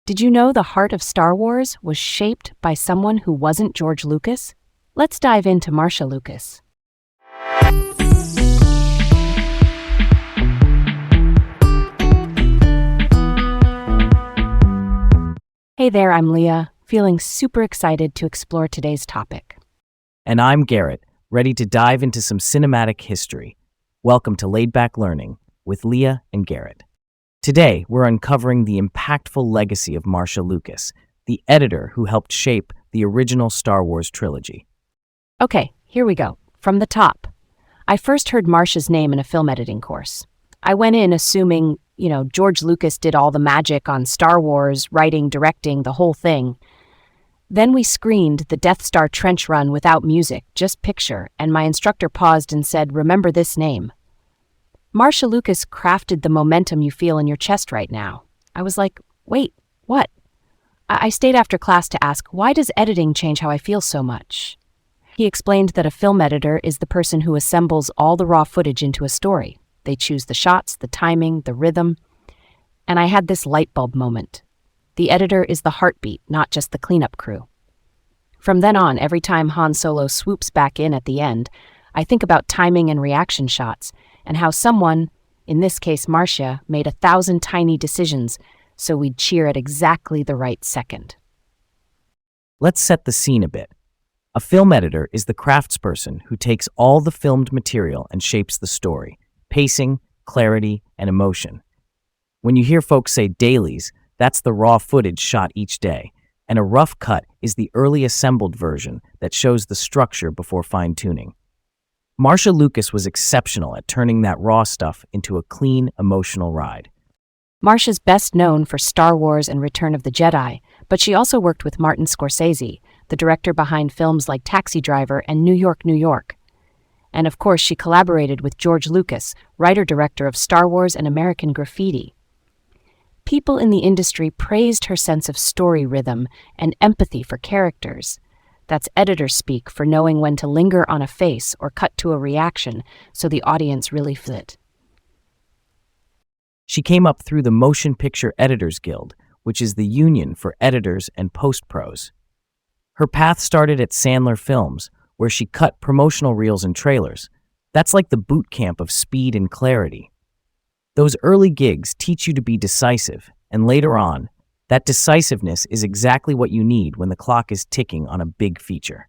Did you know the heart of Star Wars was shaped by someone who wasn't George Lucas? Let's dive into Marcia Lucas. Hey there, I'm Leah, feeling super excited to explore today's topic. And I'm Garrett, ready to dive into some cinematic history. Welcome to Laid Back Learning with Leah and Garrett. Today, we're uncovering the impactful legacy of Marcia Lucas, the editor who helped shape the original Star Wars trilogy. Okay, here we go. From the top. I first heard Marcia's name in a film editing course. I went in assuming, George Lucas did all the magic on Star Wars, writing, directing, the whole thing. Then we screened the Death Star trench run without music, just picture, and my instructor paused and said, "Remember this name." Marcia Lucas crafted the momentum you feel in your chest right now. I was like, wait, what? I stayed after class to ask, why does editing change how I feel so much? He explained that a film editor is the person who assembles all the raw footage into a story. They choose the shots, the timing, the rhythm. And I had this light bulb moment. The editor is the heartbeat, not just the cleanup crew. From then on, every time Han Solo swoops back in at the end, I think about timing and reaction shots, and how someone, in this case Marcia, made 1,000 tiny decisions so we'd cheer at exactly the right second. Let's set the scene a bit. A film editor is the craftsperson who takes all the filmed material and shapes the story, pacing, clarity, and emotion. When you hear folks say dailies, that's the raw footage shot each day, and a rough cut is the early assembled version that shows the structure before fine-tuning. Marcia Lucas was exceptional at turning that raw stuff into a clean, emotional ride. Marcia's best known for Star Wars and Return of the Jedi, but she also worked with Martin Scorsese, the director behind films like Taxi Driver and New York, New York. And of course, she collaborated with George Lucas, writer-director of Star Wars and American Graffiti. People in the industry praised her sense of story rhythm and empathy for characters. That's editor speak for knowing when to linger on a face or cut to a reaction so the audience really feels it. She came up through the Motion Picture Editors Guild, which is the union for editors and post-pros. Her path started at Sandler Films, where she cut promotional reels and trailers. That's like the boot camp of speed and clarity. Those early gigs teach you to be decisive, and later on, that decisiveness is exactly what you need when the clock is ticking on a big feature.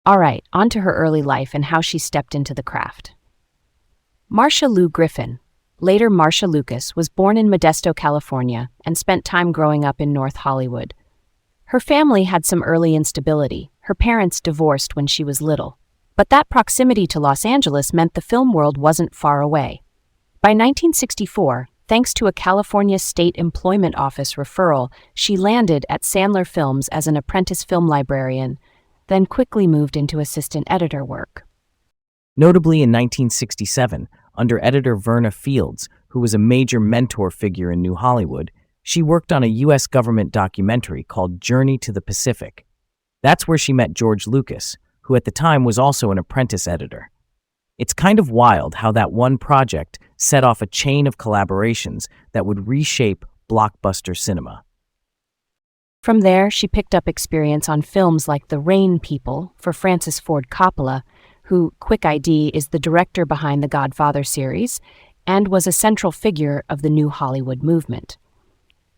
All right, on to her early life and how she stepped into the craft. Marcia Lou Griffin, later Marcia Lucas, was born in Modesto, California, and spent time growing up in North Hollywood. Her family had some early instability. Her parents divorced when she was little. But that proximity to Los Angeles meant the film world wasn't far away. By 1964, thanks to a California State Employment Office referral, she landed at Sandler Films as an apprentice film librarian, then quickly moved into assistant editor work. Notably in 1967, under editor Verna Fields, who was a major mentor figure in New Hollywood, she worked on a U.S. government documentary called Journey to the Pacific. That's where she met George Lucas, who at the time was also an apprentice editor. It's kind of wild how that one project set off a chain of collaborations that would reshape blockbuster cinema. From there, she picked up experience on films like The Rain People for Francis Ford Coppola, who, quick ID, is the director behind the Godfather series and was a central figure of the New Hollywood movement.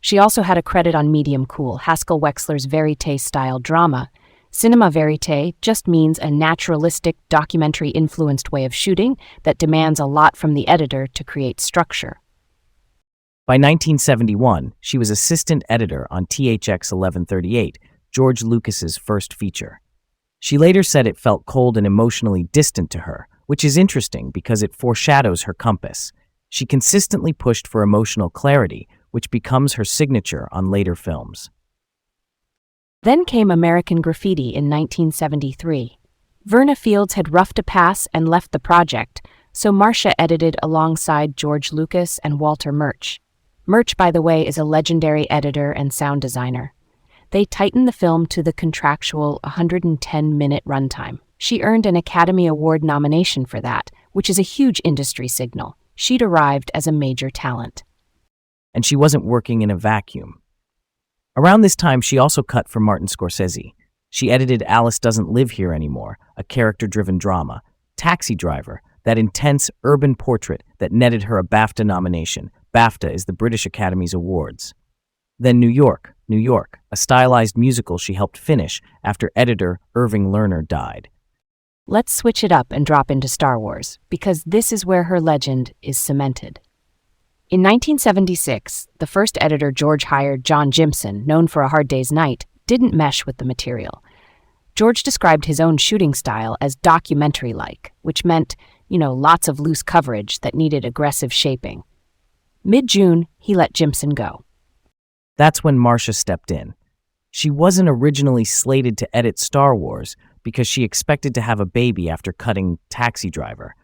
She also had a credit on Medium Cool, Haskell Wexler's verite-style drama. Cinema verite just means a naturalistic, documentary-influenced way of shooting that demands a lot from the editor to create structure. By 1971, she was assistant editor on THX 1138, George Lucas's first feature. She later said it felt cold and emotionally distant to her, which is interesting because it foreshadows her compass. She consistently pushed for emotional clarity, which becomes her signature on later films. Then came American Graffiti in 1973. Verna Fields had roughed a pass and left the project, so Marcia edited alongside George Lucas and Walter Murch. Murch, by the way, is a legendary editor and sound designer. They tightened the film to the contractual 110-minute runtime. She earned an Academy Award nomination for that, which is a huge industry signal. She'd arrived as a major talent. And she wasn't working in a vacuum. Around this time, she also cut for Martin Scorsese. She edited Alice Doesn't Live Here Anymore, a character-driven drama, Taxi Driver, that intense urban portrait that netted her a BAFTA nomination. BAFTA is the British Academy's awards. Then New York, New York, a stylized musical she helped finish after editor Irving Lerner died. Let's switch it up and drop into Star Wars, because this is where her legend is cemented. In 1976, the first editor George hired, John Jimson, known for A Hard Day's Night, didn't mesh with the material. George described his own shooting style as documentary-like, which meant, lots of loose coverage that needed aggressive shaping. Mid-June, he let Jimson go. That's when Marcia stepped in. She wasn't originally slated to edit Star Wars because she expected to have a baby after cutting Taxi Driver.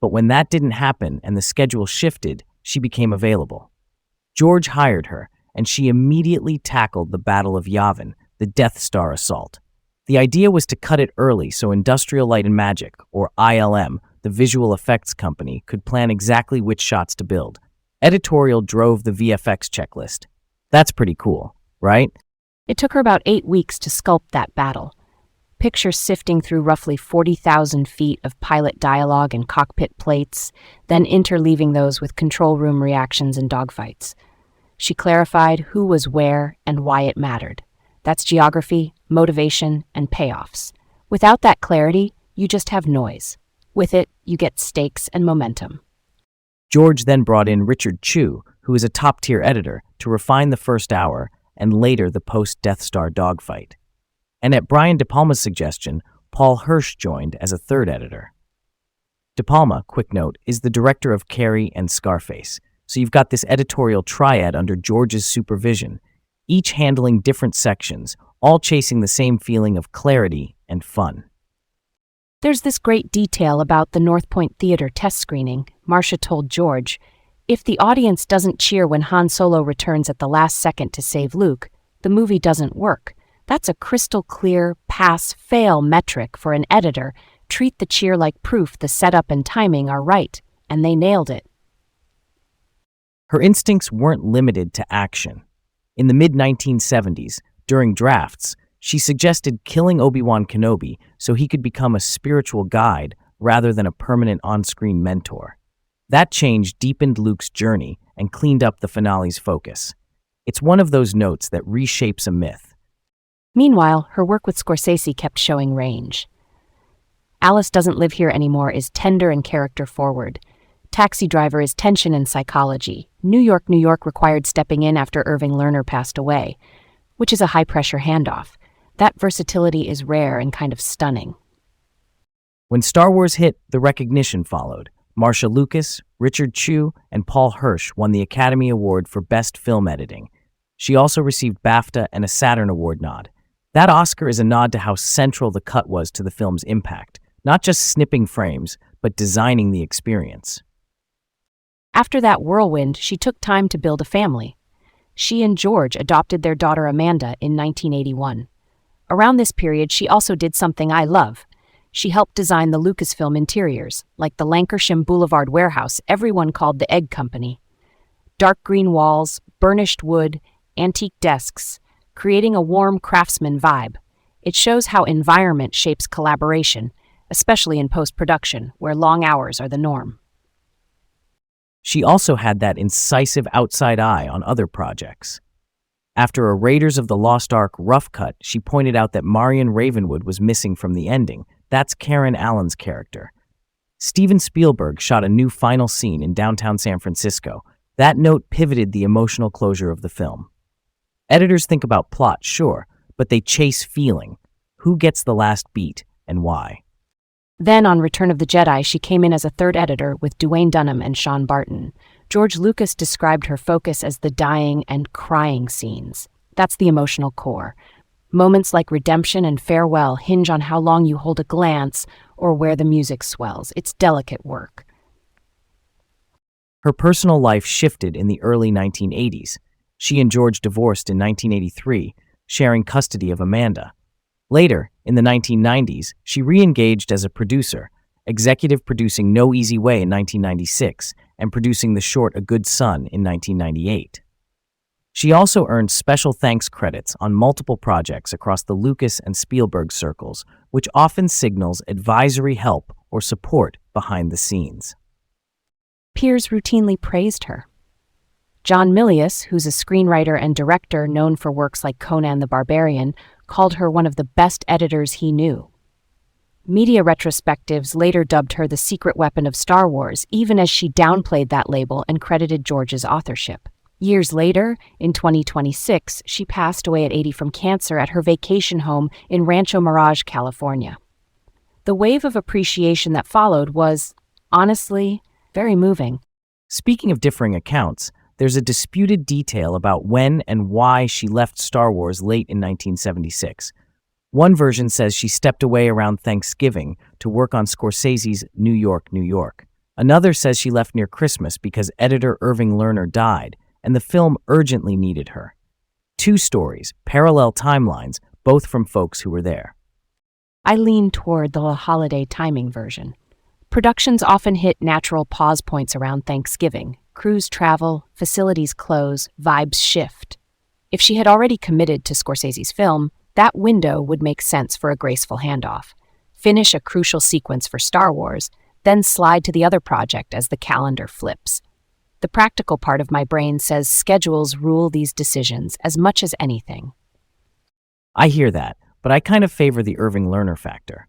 But when that didn't happen and the schedule shifted, she became available. George hired her, and she immediately tackled the Battle of Yavin, the Death Star assault. The idea was to cut it early so Industrial Light and Magic, or ILM, the visual effects company, could plan exactly which shots to build. Editorial drove the VFX checklist. That's pretty cool, right? It took her about 8 weeks to sculpt that battle. Pictures sifting through roughly 40,000 feet of pilot dialogue and cockpit plates, then interleaving those with control room reactions and dogfights. She clarified who was where and why it mattered. That's geography, motivation, and payoffs. Without that clarity, you just have noise. With it, you get stakes and momentum. George then brought in Richard Chew, who is a top-tier editor, to refine the first hour and later the post-Death Star dogfight. And at Brian De Palma's suggestion, Paul Hirsch joined as a third editor. De Palma, quick note, is the director of Carrie and Scarface, so you've got this editorial triad under George's supervision, each handling different sections, all chasing the same feeling of clarity and fun. There's this great detail about the North Point Theater test screening. Marcia told George, if the audience doesn't cheer when Han Solo returns at the last second to save Luke, the movie doesn't work. That's a crystal clear pass-fail metric for an editor. Treat the cheer like proof the setup and timing are right, and they nailed it. Her instincts weren't limited to action. In the mid-1970s, during drafts, she suggested killing Obi-Wan Kenobi so he could become a spiritual guide rather than a permanent on-screen mentor. That change deepened Luke's journey and cleaned up the finale's focus. It's one of those notes that reshapes a myth. Meanwhile, her work with Scorsese kept showing range. Alice Doesn't Live Here Anymore is tender and character-forward. Taxi Driver is tension and psychology. New York, New York required stepping in after Irving Lerner passed away, which is a high-pressure handoff. That versatility is rare and kind of stunning. When Star Wars hit, the recognition followed. Marcia Lucas, Richard Chew, and Paul Hirsch won the Academy Award for Best Film Editing. She also received BAFTA and a Saturn Award nod. That Oscar is a nod to how central the cut was to the film's impact, not just snipping frames, but designing the experience. After that whirlwind, she took time to build a family. She and George adopted their daughter Amanda in 1981. Around this period, she also did something I love. She helped design the Lucasfilm interiors, like the Lancashire Boulevard warehouse everyone called the Egg Company. Dark green walls, burnished wood, antique desks, creating a warm craftsman vibe. It shows how environment shapes collaboration, especially in post-production, where long hours are the norm. She also had that incisive outside eye on other projects. After a Raiders of the Lost Ark rough cut, she pointed out that Marion Ravenwood was missing from the ending. That's Karen Allen's character. Steven Spielberg shot a new final scene in downtown San Francisco. That note pivoted the emotional closure of the film. Editors think about plot, sure, but they chase feeling. Who gets the last beat and why? Then, on Return of the Jedi, she came in as a third editor with Duane Dunham and Sean Barton. George Lucas described her focus as the dying and crying scenes. That's the emotional core. Moments like redemption and farewell hinge on how long you hold a glance or where the music swells. It's delicate work. Her personal life shifted in the early 1980s. She and George divorced in 1983, sharing custody of Amanda. Later, in the 1990s, she re-engaged as a producer, executive producing No Easy Way in 1996 and producing the short A Good Son in 1998. She also earned special thanks credits on multiple projects across the Lucas and Spielberg circles, which often signals advisory help or support behind the scenes. Peers routinely praised her. John Milius, who's a screenwriter and director known for works like Conan the Barbarian, called her one of the best editors he knew. Media retrospectives later dubbed her the secret weapon of Star Wars, even as she downplayed that label and credited George's authorship. Years later, in 2026, she passed away at 80 from cancer at her vacation home in Rancho Mirage, California. The wave of appreciation that followed was, honestly, very moving. Speaking of differing accounts, there's a disputed detail about when and why she left Star Wars late in 1976. One version says she stepped away around Thanksgiving to work on Scorsese's New York, New York. Another says she left near Christmas because editor Irving Lerner died, and the film urgently needed her. Two stories, parallel timelines, both from folks who were there. I lean toward the holiday timing version. Productions often hit natural pause points around Thanksgiving. Crews travel, facilities close, vibes shift. If she had already committed to Scorsese's film, that window would make sense for a graceful handoff. Finish a crucial sequence for Star Wars, then slide to the other project as the calendar flips. The practical part of my brain says schedules rule these decisions as much as anything. I hear that, but I kind of favor the Irving Lerner factor.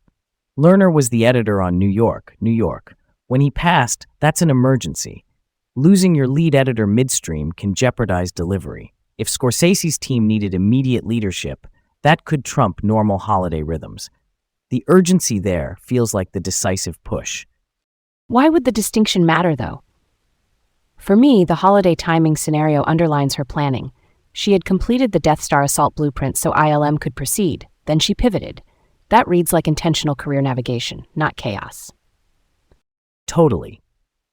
Lerner was the editor on New York, New York. When he passed, that's an emergency. Losing your lead editor midstream can jeopardize delivery. If Scorsese's team needed immediate leadership, that could trump normal holiday rhythms. The urgency there feels like the decisive push. Why would the distinction matter, though? For me, the holiday timing scenario underlines her planning. She had completed the Death Star assault blueprint so ILM could proceed. Then she pivoted. That reads like intentional career navigation, not chaos. Totally.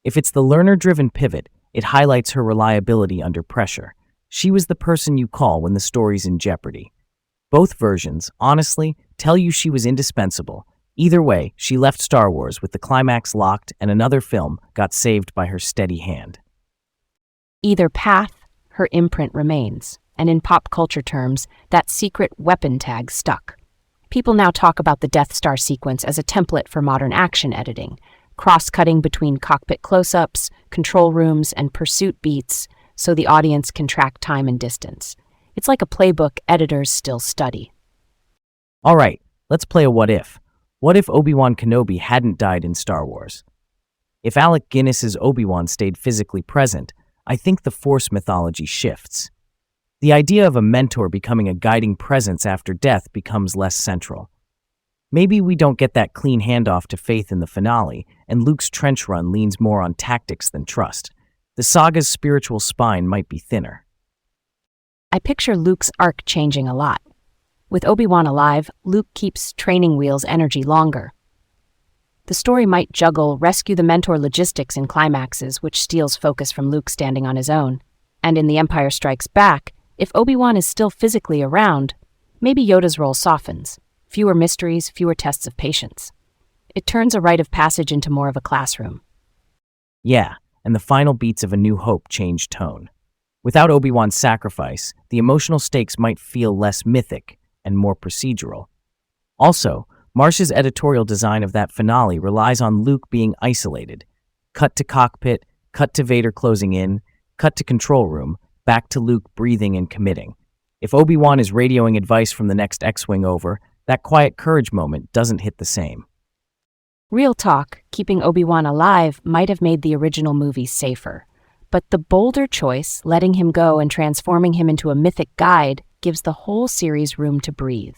If it's the Lerner-driven pivot, it highlights her reliability under pressure. She was the person you call when the story's in jeopardy. Both versions, honestly, tell you she was indispensable. Either way, she left Star Wars with the climax locked and another film got saved by her steady hand. Either path, her imprint remains, and in pop culture terms, that secret weapon tag stuck. People now talk about the Death Star sequence as a template for modern action editing, cross-cutting between cockpit close-ups, control rooms, and pursuit beats so the audience can track time and distance. It's like a playbook editors still study. All right, let's play a what if. What if Obi-Wan Kenobi hadn't died in Star Wars? If Alec Guinness's Obi-Wan stayed physically present, I think the Force mythology shifts. The idea of a mentor becoming a guiding presence after death becomes less central. Maybe we don't get that clean handoff to faith in the finale, and Luke's trench run leans more on tactics than trust. The saga's spiritual spine might be thinner. I picture Luke's arc changing a lot. With Obi-Wan alive, Luke keeps training wheels energy longer. The story might juggle rescue the mentor logistics in climaxes, which steals focus from Luke standing on his own. And in The Empire Strikes Back, if Obi-Wan is still physically around, maybe Yoda's role softens. Fewer mysteries, fewer tests of patience. It turns a rite of passage into more of a classroom. Yeah, and the final beats of A New Hope change tone. Without Obi-Wan's sacrifice, the emotional stakes might feel less mythic and more procedural. Also, Marcia's editorial design of that finale relies on Luke being isolated. Cut to cockpit, cut to Vader closing in, cut to control room, back to Luke breathing and committing. If Obi-Wan is radioing advice from the next X-Wing over, that quiet courage moment doesn't hit the same. Real talk, keeping Obi-Wan alive might have made the original movie safer. But the bolder choice, letting him go and transforming him into a mythic guide, gives the whole series room to breathe.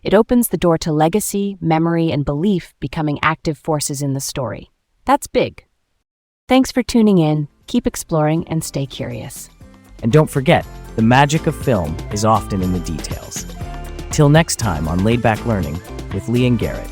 It opens the door to legacy, memory, and belief becoming active forces in the story. That's big. Thanks for tuning in. Keep exploring and stay curious. And don't forget, the magic of film is often in the details. Till next time on Laid Back Learning with Leah and Garrett.